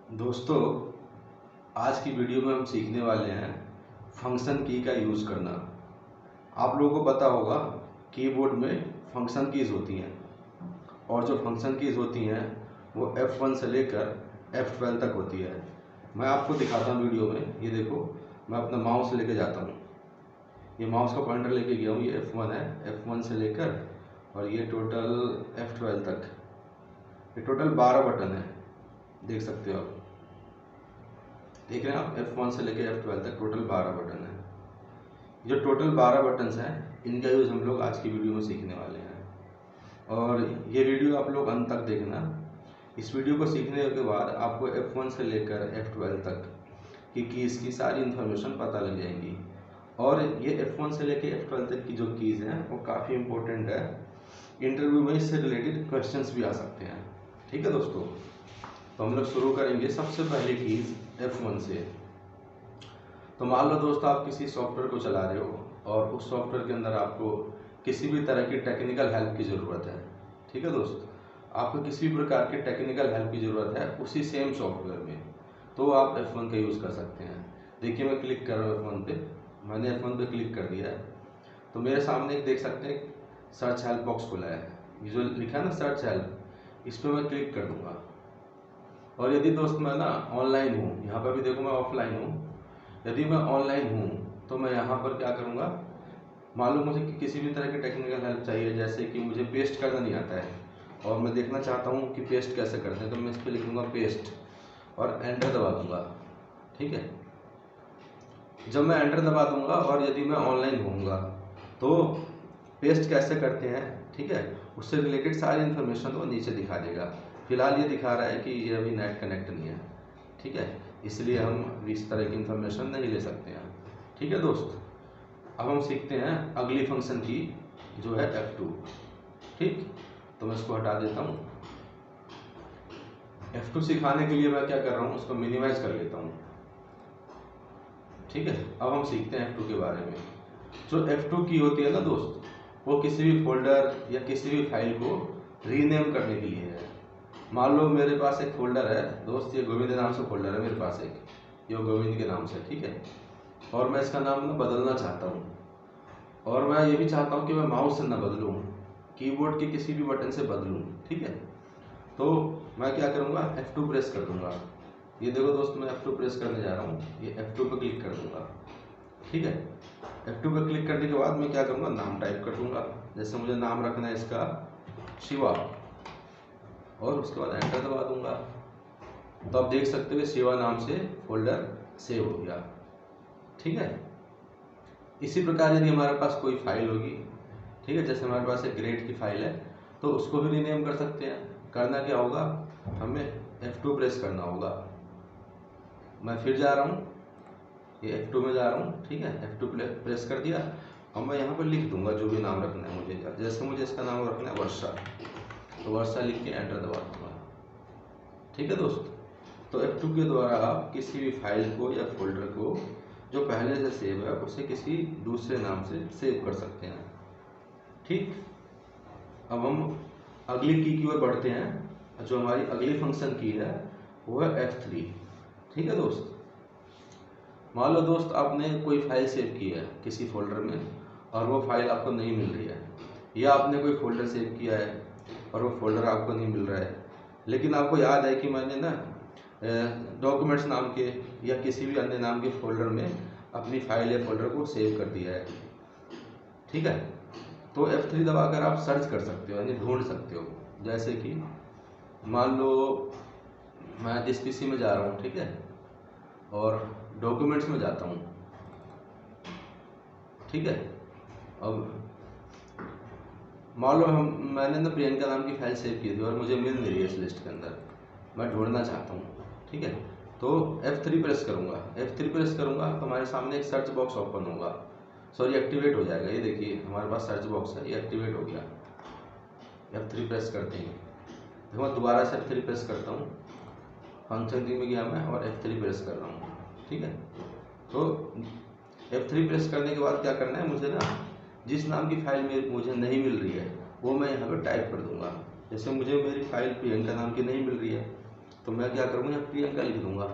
दोस्तों, आज की वीडियो में हम सीखने वाले हैं फंक्शन की का यूज़ करना। आप लोगों को पता होगा कीबोर्ड में फंक्शन कीज़ होती हैं और जो फंक्शन कीज़ होती हैं वो F1 से लेकर F12 तक होती है। मैं आपको दिखाता हूँ वीडियो में। ये देखो, मैं अपना माउस लेके जाता हूँ। ये माउस का पॉइंटर लेके गया हूँ। ये F1 है, F1 से लेकर और ये टोटल F12 तक। ये टोटल 12 बटन है, देख सकते हो आप। देख रहे हैं आप, F1 से लेकर F12 तक टोटल 12 बटन है। जो टोटल 12 बटन्स हैं, इनका यूज़ हम लोग आज की वीडियो में सीखने वाले हैं। और ये वीडियो आप लोग अंत तक देखना। इस वीडियो को सीखने के बाद आपको F1 से लेकर F12 तक की कीज़ की सारी इन्फॉर्मेशन पता लग जाएंगी। और ये F1 से लेकर F12 तक की जो कीज़ हैं वो काफ़ी इंपॉर्टेंट है। इंटरव्यू में इससे रिलेटेड क्वेश्चंस भी आ सकते हैं। ठीक है दोस्तों, तो हम लोग शुरू करेंगे सबसे पहली कीज़ F1 से। तो मान लो दोस्तों, आप किसी सॉफ्टवेयर को चला रहे हो और उस सॉफ्टवेयर के अंदर आपको किसी भी तरह की टेक्निकल हेल्प की ज़रूरत है। ठीक है दोस्त, आपको किसी भी प्रकार की टेक्निकल हेल्प की ज़रूरत है उसी सेम सॉफ्टवेयर में, तो आप F1 का यूज़ कर सकते हैं। देखिए, मैं क्लिक कर रहा हूँ F1 पे। मैंने F1 पे क्लिक कर दिया है तो मेरे सामने एक देख सकते हैं सर्च हेल्प बॉक्स खुला है। ये जो लिखा है ना सर्च हेल्प, इस पर मैं क्लिक कर दूंगा। और यदि दोस्त मैं ना ऑनलाइन हूँ, यहाँ पर भी देखो मैं ऑफलाइन हूँ। यदि मैं ऑनलाइन हूँ तो मैं यहाँ पर क्या करूँगा, मान लो मुझे किसी भी तरह की टेक्निकल हेल्प चाहिए, जैसे कि मुझे पेस्ट करना नहीं आता है और मैं देखना चाहता हूँ कि पेस्ट कैसे करते हैं, तो मैं इस पर लिखूँगा पेस्ट और एंटर दबा दूँगा। ठीक है, जब मैं एंटर दबा दूँगा और यदि मैं ऑनलाइन होऊंगा तो पेस्ट कैसे करते हैं, ठीक है, उससे रिलेटेड सारी इन्फॉर्मेशन वो नीचे दिखा देगा। फिलहाल ये दिखा रहा है कि ये अभी नेट कनेक्ट नहीं है। ठीक है, इसलिए हम इस तरह की इन्फॉर्मेशन नहीं ले सकते हैं। ठीक है दोस्त, अब हम सीखते हैं अगली फंक्शन की, जो है F2। ठीक, तो मैं इसको हटा देता हूँ। F2 सिखाने के लिए मैं क्या कर रहा हूँ, उसको मिनिमाइज कर लेता हूँ। ठीक है, अब हम सीखते हैं F2 के बारे में। जो F2 की होती है ना दोस्त, वो किसी भी फोल्डर या किसी भी फाइल को रीनेम करने के लिए है। मान लो मेरे पास एक फोल्डर है दोस्त, ये गोविंद नाम से फोल्डर है मेरे पास एक, ये गोविंद के नाम से। ठीक है, और मैं इसका नाम ना बदलना चाहता हूँ और मैं ये भी चाहता हूँ कि मैं माउस से ना बदलूँ, कीबोर्ड के किसी भी बटन से बदलूँ। ठीक है, तो मैं क्या करूँगा, F2 प्रेस कर दूँगा। ये देखो दोस्त, मैं F2 प्रेस करने जा रहा हूँ। ये F2 पर क्लिक कर दूँगा। ठीक है, F2 पर क्लिक करने के बाद मैं क्या करूँगा, नाम टाइप कर दूँगा। जैसे मुझे नाम रखना है इसका शिवा, और उसके बाद एंटर दबा दूँगा। तो आप देख सकते हो शिवा नाम से फोल्डर सेव हो गया। ठीक है, इसी प्रकार यदि हमारे पास कोई फाइल होगी, ठीक है, जैसे हमारे पास एक ग्रेड की फाइल है, तो उसको भी रीनेम कर सकते हैं। करना क्या होगा, हमें F2 प्रेस करना होगा। मैं फिर जा रहा हूँ, ये F2 में जा रहा हूँ। ठीक है, F2 प्रेस कर दिया और मैं यहाँ पर लिख दूंगा जो भी नाम रखना है मुझे। जैसे मुझे इसका नाम रखना है वर्षा, तो वर्षा लिख के एंटर दबा दूंगा। ठीक है दोस्त, तो F2 के द्वारा आप किसी भी फाइल को या फोल्डर को जो पहले से सेव है उसे किसी दूसरे नाम से सेव कर सकते हैं। ठीक, अब हम अगली की ओर बढ़ते हैं। जो हमारी अगली फंक्शन की है वो है F3। ठीक है दोस्त, मान लो दोस्त आपने कोई फाइल सेव की है किसी फोल्डर में और वो फाइल आपको नहीं मिल रही है, या आपने कोई फोल्डर सेव किया है और वो फोल्डर आपको नहीं मिल रहा है, लेकिन आपको याद है कि मैंने ना डॉक्यूमेंट्स नाम के या किसी भी अन्य नाम के फोल्डर में अपनी फाइल या फोल्डर को सेव कर दिया है। ठीक है, तो F3 दबाकर आप सर्च कर सकते हो, यानी ढूंढ सकते हो। जैसे कि मान लो मैं जिस पीसी में जा रहा हूँ, ठीक है, और डॉक्यूमेंट्स में जाता हूँ। ठीक है, अब मान लो मैंने ना प्रियंका नाम की फाइल सेव की थी और मुझे मिल नहीं रही है इस लिस्ट के अंदर, मैं ढूंढना चाहता हूँ। ठीक है, तो F3 प्रेस करूँगा। F3 प्रेस करूँगा तो हमारे सामने एक सर्च बॉक्स ओपन होगा, सॉरी एक्टिवेट हो जाएगा। ये देखिए हमारे पास सर्च बॉक्स है, ये एक्टिवेट हो गया। F3 प्रेस करते हैं, देखो मैं दोबारा से F3 प्रेस करता हूँ। फंक्शन की में गया मैं और F3 प्रेस कर रहा हूँ। ठीक है, तो F3 प्रेस करने के बाद क्या करना है, मुझे ना जिस नाम की फाइल मुझे नहीं मिल रही है वो मैं यहाँ पे टाइप कर दूंगा। जैसे मुझे मेरी फाइल प्रियंका नाम की नहीं मिल रही है, तो मैं क्या करूँगा, प्रियंका लिख दूंगा।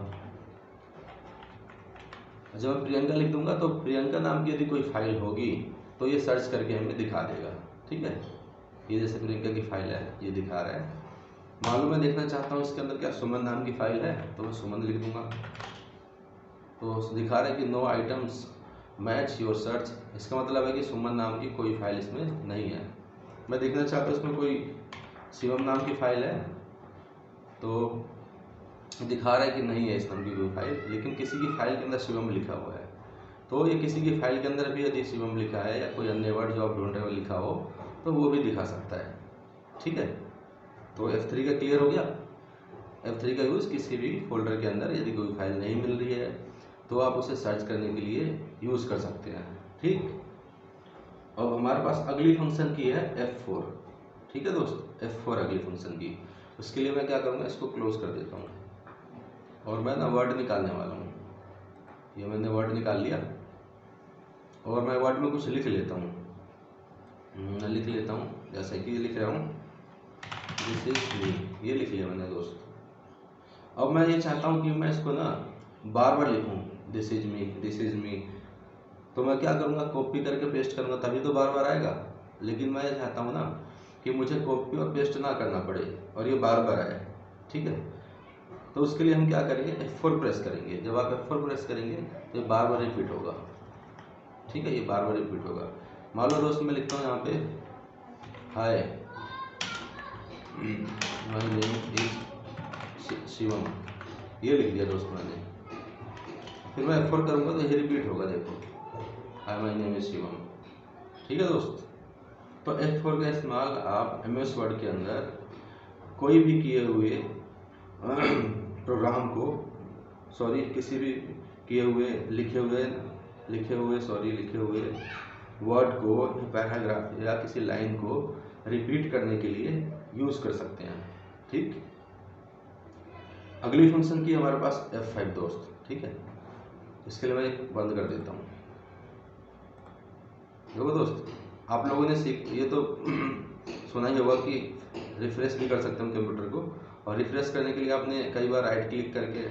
जब मैं प्रियंका लिख दूंगा तो प्रियंका नाम की यदि कोई फाइल होगी तो ये सर्च करके हमें दिखा देगा। ठीक है, ये जैसे प्रियंका की फाइल है, ये दिखा रहा है। मालूम मैं देखना चाहता हूँ इसके अंदर क्या सुमन नाम की फाइल है, तो मैं सुमन लिख दूंगा। तो दिखा रहा है कि no items match your search, इसका मतलब है कि सुमन नाम की कोई फाइल इसमें नहीं है। मैं देखना चाहता हूँ इसमें कोई शिवम नाम की फाइल है, तो दिखा रहा है कि नहीं है इस नाम की कोई फाइल, लेकिन किसी की फाइल के अंदर शिवम लिखा हुआ है। तो ये किसी की फाइल के अंदर भी यदि शिवम लिखा है या कोई अन्य वर्ड जो आप ढूंढ रहे हो लिखा हो तो वो भी दिखा सकता है। ठीक है, तो F3 का क्लियर हो गया। F3 का यूज़ किसी भी फोल्डर के अंदर यदि कोई फाइल नहीं मिल रही है तो आप उसे सर्च करने के लिए यूज़ कर सकते हैं। ठीक, अब हमारे पास अगली फंक्शन की है F4। ठीक है दोस्त, F4 अगली फंक्शन की। उसके लिए मैं क्या करूँगा, इसको क्लोज कर देता हूँ और मैं ना वर्ड निकालने वाला हूँ। ये मैंने वर्ड निकाल लिया और मैं वर्ड में कुछ लिख लेता हूँ। जैसे कि लिख रहा हूँ दिस इज मी, ये लिख लिया मैंने दोस्त। अब मैं ये चाहता हूँ कि मैं इसको ना बार बार लिखूँ, this is me, this is me. तो मैं क्या करूँगा, कॉपी करके पेस्ट करूँगा, तभी तो बार बार आएगा। लेकिन मैं ये चाहता हूँ ना कि मुझे कॉपी और पेस्ट ना करना पड़े और ये बार बार आए। ठीक है, तो उसके लिए हम क्या करेंगे, F4 प्रेस करेंगे। जब आप F4 प्रेस करेंगे तो ये बार बार रिपीट होगा। ठीक है, ये बार बार रिपीट होगा। मान लो दोस्त मैं लिखता हूँ यहाँ पे hi my name is Shivam, ये लिख दिया दोस्त मैंने। फिर मैं F4 करूँगा तो ये रिपीट होगा, देखो hi my name is Shivam. ठीक है दोस्त, तो F4 का इस्तेमाल आप MS वर्ड के अंदर कोई भी किए हुए प्रोग्राम को, किसी भी किए हुए लिखे हुए वर्ड को, पैराग्राफ या किसी लाइन को रिपीट करने के लिए यूज़ कर सकते हैं। ठीक, अगली फंक्शन की हमारे पास F5 दोस्त। ठीक है, इसके लिए मैं बंद कर देता हूँ। देखो दोस्त, आप लोगों ने ये तो सुना ही होगा कि रिफ्रेश भी कर सकते हैं कंप्यूटर को, और रिफ्रेश करने के लिए आपने कई बार राइट क्लिक करके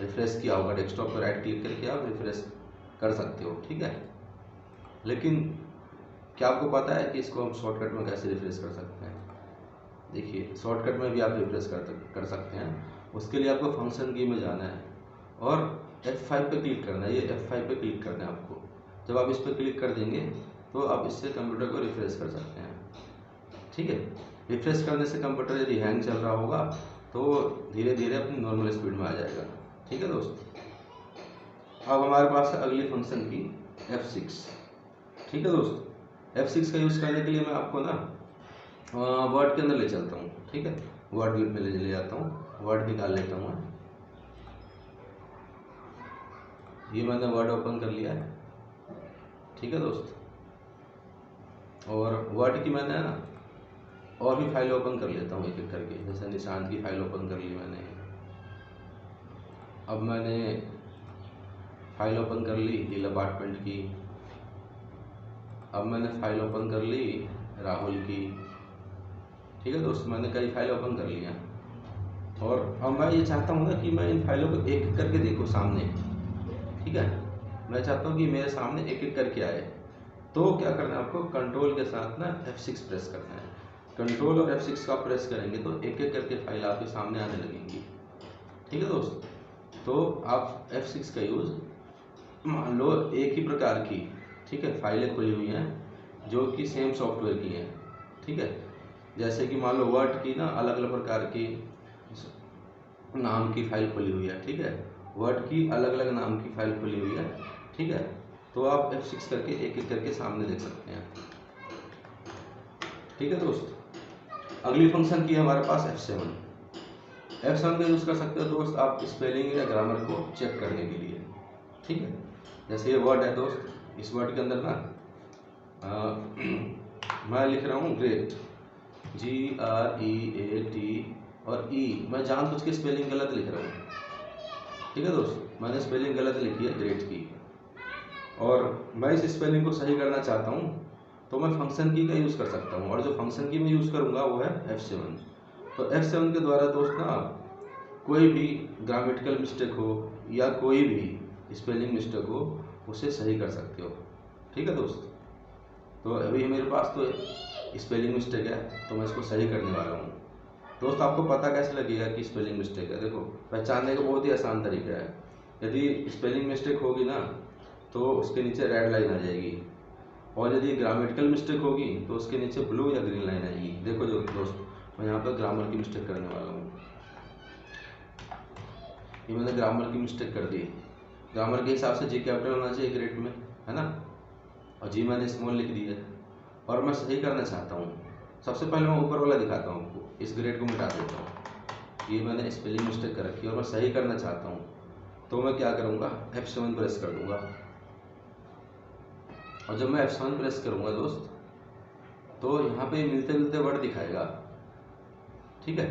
रिफ्रेश किया होगा। डेस्कटॉप पर राइट क्लिक करके आप रिफ्रेश कर सकते हो। ठीक है, लेकिन क्या आपको पता है कि इसको हम शॉर्टकट में कैसे रिफ्रेश कर सकते हैं? देखिए, शॉर्टकट में भी आप रिफ्रेश कर सकते हैं। उसके लिए आपको फंक्शन की में जाना है और F5 पे क्लिक करना है। ये F5 पे क्लिक करना है आपको। जब आप इस पर क्लिक कर देंगे तो आप इससे कंप्यूटर को रिफ्रेश कर सकते हैं। ठीक है, रिफ्रेश करने से कंप्यूटर यदि हैंग चल रहा होगा तो धीरे धीरे अपनी नॉर्मल स्पीड में आ जाएगा। ठीक है दोस्त, अब हमारे पास है अगली फंक्शन की F6। ठीक है दोस्त, F6 का यूज़ करने के लिए मैं आपको ना वर्ड के अंदर ले चलता हूँ। ठीक है, वर्ड में ले जाता हूँ, वर्ड निकाल लेता हूँ। ये मैंने वर्ड ओपन कर लिया है। ठीक है दोस्त, और वर्ड की मैंने ना और भी फाइल ओपन कर लेता हूँ एक एक करके। जैसे निशांत की फाइल ओपन कर ली मैंने। अब मैंने फाइल ओपन कर ली हिल अपार्टमेंट की। अब मैंने फाइल ओपन कर ली राहुल की। ठीक है दोस्त, मैंने कई फाइल ओपन कर ली हैं और अब मैं ये चाहता हूँ ना कि मैं इन फाइलों को एक एक करके देखूँ सामने। ठीक है, मैं चाहता हूँ कि मेरे सामने एक एक करके आए। तो क्या करना है आपको, कंट्रोल के साथ ना F6 प्रेस करना है। कंट्रोल और F6 का प्रेस करेंगे तो एक एक करके फाइल आपके सामने आने लगेंगी। ठीक है दोस्त, तो आप F6 का यूज़, मान लो एक ही प्रकार की, ठीक है, फाइलें खुली हुई हैं जो कि सेम सॉफ्टवेयर की हैं। ठीक है, जैसे कि मान लो वर्ड की ना अलग अलग प्रकार की नाम की फाइल खुली हुई है। ठीक है, वर्ड की अलग अलग नाम की फाइल खुली हुई है। ठीक है, तो आप F6 करके एक एक करके सामने देख सकते हैं। ठीक है दोस्त, अगली फंक्शन की हमारे पास F7। F7 का यूज़ कर सकते हो दोस्त आप स्पेलिंग या ग्रामर को चेक करने के लिए। ठीक है, जैसे ये वर्ड है दोस्त, इस वर्ड के अंदर ना मैं लिख रहा हूँ ग्रेट, GREAT और E, मैं जानबूझ के स्पेलिंग गलत लिख रहा हूँ। ठीक है दोस्त, मैंने स्पेलिंग गलत लिखी है ग्रेट की, और मैं इस स्पेलिंग को सही करना चाहता हूँ तो मैं फंक्शन की का यूज़ कर सकता हूँ, और जो फंक्शन की मैं यूज़ करूँगा वो है F7। तो F7 के द्वारा दोस्त ना कोई भी ग्रामेटिकल मिस्टेक हो या कोई भी स्पेलिंग मिस्टेक हो उसे सही कर सकते हो। ठीक है दोस्त, तो अभी मेरे पास तो स्पेलिंग मिस्टेक है तो मैं इसको सही करने वाला हूँ। दोस्त आपको पता कैसे लगेगा कि स्पेलिंग मिस्टेक है? देखो, पहचानने का बहुत ही आसान तरीका है। यदि स्पेलिंग मिस्टेक होगी ना तो उसके नीचे रेड लाइन आ जाएगी, और यदि ग्रामेटिकल मिस्टेक होगी तो उसके नीचे ब्लू या ग्रीन लाइन आएगी। देखो जो दोस्त, मैं यहाँ पर ग्रामर की मिस्टेक करने वाला हूँ। ये मैंने ग्रामर की मिस्टेक कर दी। ग्रामर के हिसाब से जी कैपिटल होना चाहिए ग्रेड में, है ना, और जी मैंने स्मॉल लिख दी है और मैं सही करना चाहता हूँ। सबसे पहले मैं ऊपर वाला दिखाता हूँ आपको, इस ग्रेड को मिटा देता हूँ। ये मैंने स्पेलिंग मिस्टेक कर रखी है और मैं सही करना चाहता हूँ, तो मैं क्या करूँगा, F7 प्रेस कर दूँगा। और जब मैं F7 प्रेस करूँगा दोस्त, तो यहाँ पे मिलते मिलते वर्ड दिखाएगा। ठीक है,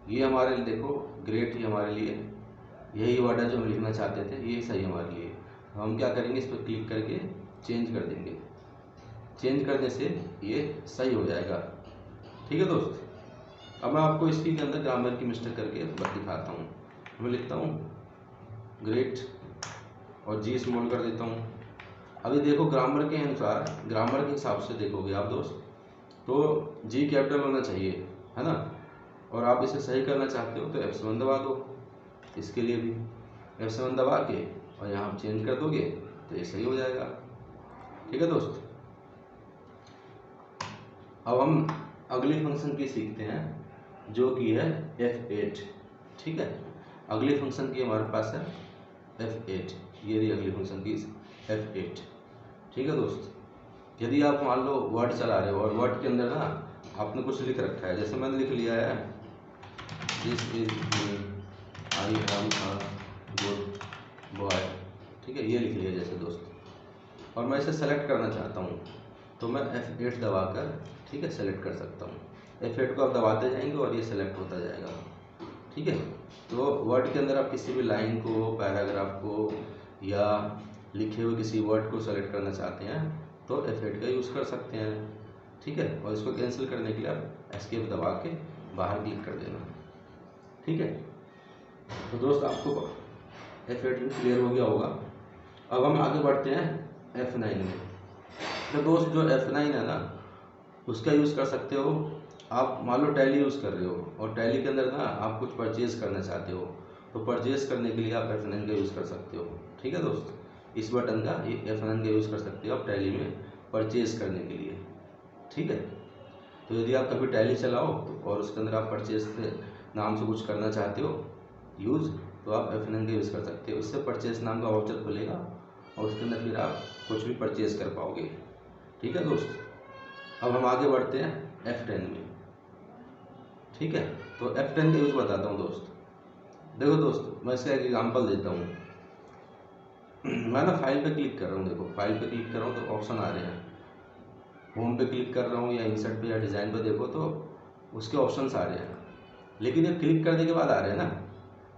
ये हमारे लिए देखो ग्रेट, ही हमारे लिए यही वर्ड है जो हम लिखना चाहते थे, ये सही हमारे लिए। हम क्या करेंगे, इस पर क्लिक करके चेंज कर देंगे। चेंज करने से ये सही हो जाएगा। ठीक है दोस्त, अब मैं आपको इसी के अंदर ग्रामर की मिस्टेक करके दिखाता हूँ। मैं लिखता हूँ ग्रेट और जी स्मॉल कर देता हूँ। अभी देखो ग्रामर के अनुसार, ग्रामर के हिसाब से देखोगे आप दोस्त, तो जी कैपिटल होना चाहिए, है ना, और आप इसे सही करना चाहते हो तो F7 दबा दो। इसके लिए भी F7 दबा के और यहाँ आप चेंज कर दोगे तो ये सही हो जाएगा। ठीक है दोस्त, अब हम अगली फंक्शन की सीखते हैं जो कि है F8। ठीक है, अगली फंक्शन की हमारे पास है F8। ये रही अगली फंक्शन की F8। ठीक है दोस्त, यदि आप मान लो वर्ड चला रहे हो और वर्ड के अंदर ना आपने कुछ लिख रखा है, जैसे मैंने लिख लिया है this is me, I am a good boy. ठीक है, ये लिख लिया जैसे दोस्त, और मैं इसे सेलेक्ट करना चाहता हूँ तो मैं F8 दबाकर, ठीक है, सेलेक्ट कर सकता हूँ। F8 को आप दबाते जाएंगे और ये सेलेक्ट होता जाएगा। ठीक है, तो वर्ड के अंदर आप किसी भी लाइन को, पैराग्राफ को या लिखे हुए किसी वर्ड को सेलेक्ट करना चाहते हैं तो F8 का यूज़ कर सकते हैं। ठीक है, और इसको कैंसिल करने के लिए आप एस्केप दबा के बाहर क्लिक कर देना। ठीक है, तो दोस्त आपको F8 भी क्लियर हो गया होगा। अब हम आगे बढ़ते हैं F9 में। तो दोस्त जो F9 है ना, उसका यूज़ कर सकते हो आप। मान लो टैली यूज़ कर रहे हो और टैली के अंदर ना आप कुछ परचेज़ करना चाहते हो, तो परचेज़ करने के लिए आप F9 का यूज़ कर सकते हो। ठीक है दोस्त, इस बटन का, ये F9 का यूज़ कर सकते हो आप टैली में परचेज़ करने के लिए। ठीक है, तो यदि आप कभी टैली चलाओ और उसके अंदर आप परचेज़ के नाम से कुछ करना चाहते हो यूज़, तो आप F9 का यूज़ कर सकते हो। इससे परचेज़ नाम का वाउचर खुलेगा और उसके अंदर फिर आप कुछ भी परचेज़ कर पाओगे। ठीक है दोस्त, अब हम आगे बढ़ते हैं F10 में। ठीक है, तो F10 का यूज़ बताता हूँ दोस्त। देखो दोस्त, मैं इसका एक एग्जांपल देता हूँ। मैं ना फाइल पे क्लिक कर रहा हूँ। देखो फाइल पे क्लिक कर रहा हूँ तो ऑप्शन आ रहे हैं। होम पे क्लिक कर रहा हूँ या इंसर्ट पे या डिज़ाइन पे, देखो तो उसके ऑप्शंस आ रहे हैं, लेकिन ये क्लिक करने के बाद आ रहे हैं ना।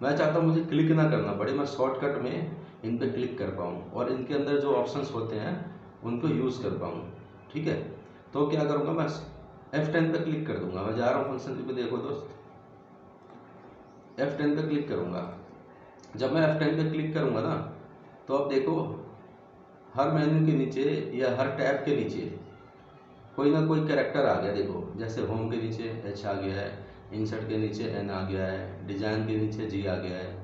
मैं चाहता हूँ मुझे क्लिक ना करना पड़े, मैं शॉर्टकट में इन पे क्लिक कर पाऊँ और इनके अंदर जो ऑप्शंस होते हैं उनको यूज़ कर पाऊँ। ठीक है, तो क्या करूँगा, मैं F10 पे क्लिक कर दूंगा। मैं जा रहा हूँ फंक्शन पे, देखो दोस्त F10 पे क्लिक करूँगा। जब मैं F10 पे क्लिक करूँगा ना, तो अब देखो हर मेन्यू के नीचे या हर टैब के नीचे कोई ना कोई कैरेक्टर आ गया। देखो जैसे होम के नीचे H आ गया है, इंसर्ट के नीचे N आ गया है, डिज़ाइन के नीचे G आ गया है।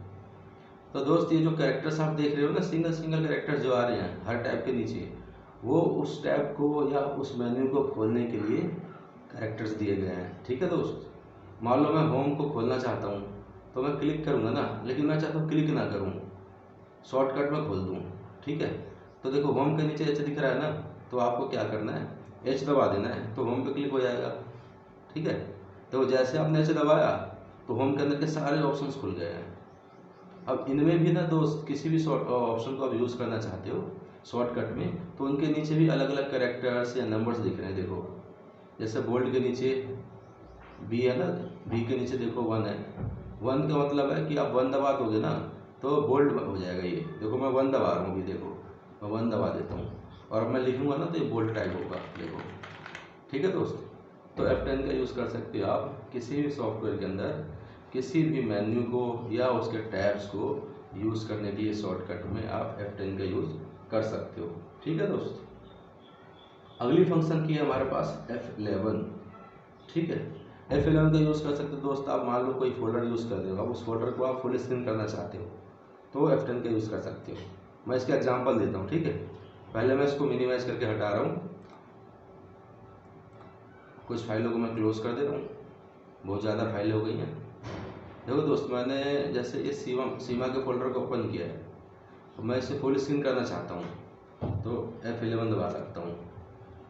तो दोस्त ये जो कैरेक्टर्स आप देख रहे हो ना, सिंगल सिंगल कैरेक्टर्स जो आ रहे हैं हर टैब के नीचे, वो उस टैब को या उस मेन्यू को खोलने के लिए कैरेक्टर्स दिए गए हैं। ठीक है दोस्त, मान लो मैं होम को खोलना चाहता हूँ तो मैं क्लिक करूँगा ना, लेकिन मैं चाहता हूँ क्लिक ना करूँ, शॉर्टकट में खोल दूँ। ठीक है, तो देखो होम के नीचे H दिख रहा है ना, तो आपको क्या करना है, H दबा देना है तो होम पे क्लिक हो जाएगा। ठीक है, तो जैसे आपने H दबाया तो होम के अंदर के सारे ऑप्शंस खुल गए हैं। अब इनमें भी ना दोस्त किसी भी ऑप्शन को आप यूज़ करना चाहते हो शॉर्टकट में, तो उनके नीचे भी अलग अलग कैरेक्टर्स या नंबर्स दिख रहे हैं। देखो जैसे बोल्ड के नीचे B है ना, B के नीचे देखो 1 है। 1 का मतलब है कि आप 1 दबा दोगे ना तो बोल्ड हो जाएगा। ये देखो मैं 1 दबा रहा हूँ, अभी देखो मैं 1 दबा देता हूँ और मैं लिखूँगा ना तो ये बोल्ड टाइप होगा। देखो ठीक है दोस्त, तो F10 का यूज़ कर सकते हो आप किसी भी सॉफ्टवेयर के अंदर किसी भी मेन्यू को या उसके टैब्स को यूज़ करने के लिए शॉर्टकट में आप F10 का यूज़ कर सकते हो। ठीक है दोस्त, अगली फंक्शन की है हमारे पास F11। ठीक है, F11 का यूज़ कर सकते हो दोस्त। आप मान लो कोई फोल्डर यूज़ कर रहे हो, उस फोल्डर को आप फुल स्क्रीन करना चाहते हो तो F10 का यूज़ कर सकते हो। मैं इसका एग्जांपल देता हूँ। ठीक है, पहले मैं इसको मिनिमाइज करके हटा रहा हूँ, कुछ फाइलों को मैं क्लोज कर दे रहा हूँ, बहुत ज़्यादा फाइलें हो गई हैं। देखो दोस्त, मैंने जैसे ये सीमा के फोल्डर को ओपन किया है, तो मैं इसे फुल स्क्रीन करना चाहता हूँ तो F11 दबा सकता हूँ।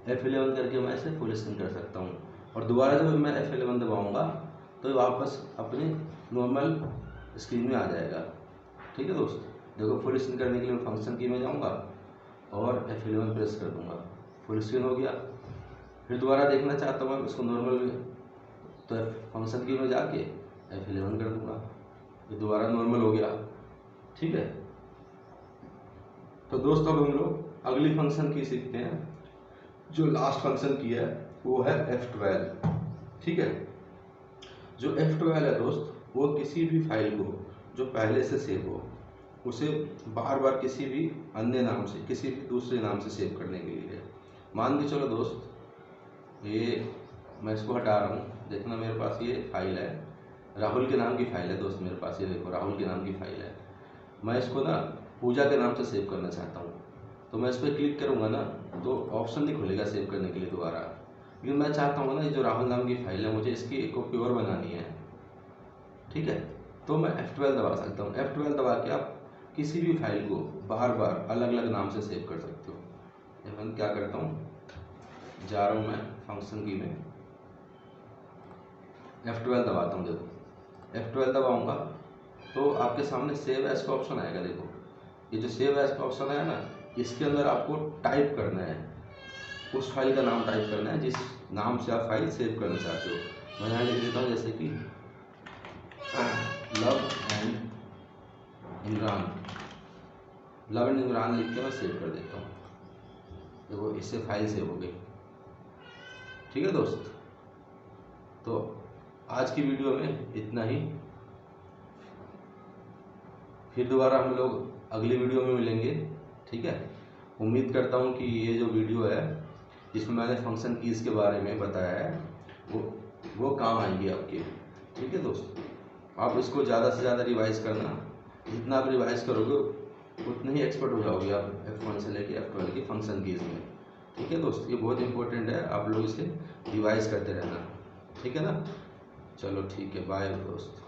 F11 करके मैं इसे फुल स्क्रीन कर सकता हूँ, और दोबारा जब मैं F11 दबाऊँगा तो वापस अपने नॉर्मल स्क्रीन में आ जाएगा। ठीक है दोस्त, देखो फुल स्क्रीन करने के लिए फंक्शन की में जाऊँगा और F11 प्रेस कर दूँगा, फुल स्क्रीन हो गया। फिर दोबारा देखना चाहता हूँ उसको नॉर्मल में, तो फंक्शन की में जाके F11 कर दूँगा, ये दोबारा नॉर्मल हो गया। ठीक है, तो दोस्तों अब हम लोग अगली फंक्शन की सीखते हैं। जो लास्ट फंक्शन की है वो है F12। ठीक है, जो F12 है दोस्त, वो किसी भी फाइल को जो पहले से सेव हो उसे बार बार किसी भी अन्य नाम से, किसी भी दूसरे नाम से सेव करने के लिए है। मान के चलो दोस्त, ये मैं इसको हटा रहा हूँ, देखना मेरे पास ये फाइल है, राहुल के नाम की फाइल है दोस्त मेरे पास, ये देखो राहुल के नाम की फाइल है। मैं इसको ना पूजा के नाम से सेव करना चाहता हूँ, तो मैं इस पर क्लिक करूँगा ना तो ऑप्शन नहीं खुलेगा सेव करने के लिए दोबारा, लेकिन मैं चाहता हूँ ना ये जो राहुल नाम की फाइल है मुझे इसकी एक कॉपी और बनानी है। ठीक है, तो मैं F12 दबा सकता हूँ। F12 दबा के आप किसी भी फाइल को बार बार अलग अलग नाम से सेव कर सकते हो। ये मैं क्या करता हूँ, जा रहा हूँ मैं फंक्शन की में, F12 दबाता हूँ। देखो F12 दबाऊँगा तो आपके सामने सेव एज का ऑप्शन आएगा। देखो ये जो सेव एज का ऑप्शन है ना, इसके अंदर आपको टाइप करना है, उस फाइल का नाम टाइप करना है जिस नाम से आप फाइल सेव करना चाहते हो। मैं यहाँ लिख देता हूँ जैसे कि लव एंड इमरान लिख के मैं सेव कर देता हूँ। देखो इससे फाइल सेव हो गई। ठीक है दोस्त, तो आज की वीडियो में इतना ही, फिर दोबारा हम लोग अगली वीडियो में मिलेंगे। ठीक है, उम्मीद करता हूँ कि ये जो वीडियो है जिसमें मैंने फंक्शन कीज़ के बारे में बताया है वो काम आएंगी आपके। ठीक है दोस्त, आप इसको ज़्यादा से ज़्यादा रिवाइज़ करना, जितना आप रिवाइज़ करोगे उतने ही एक्सपर्ट हो जाओगे आप F1 से लेके F12 की फंक्शन कीज़ में। ठीक है दोस्त, ये बहुत इंपॉर्टेंट है, आप लोग इसे रिवाइज़ करते रहना। ठीक है ना, चलो ठीक है, बाय दोस्त।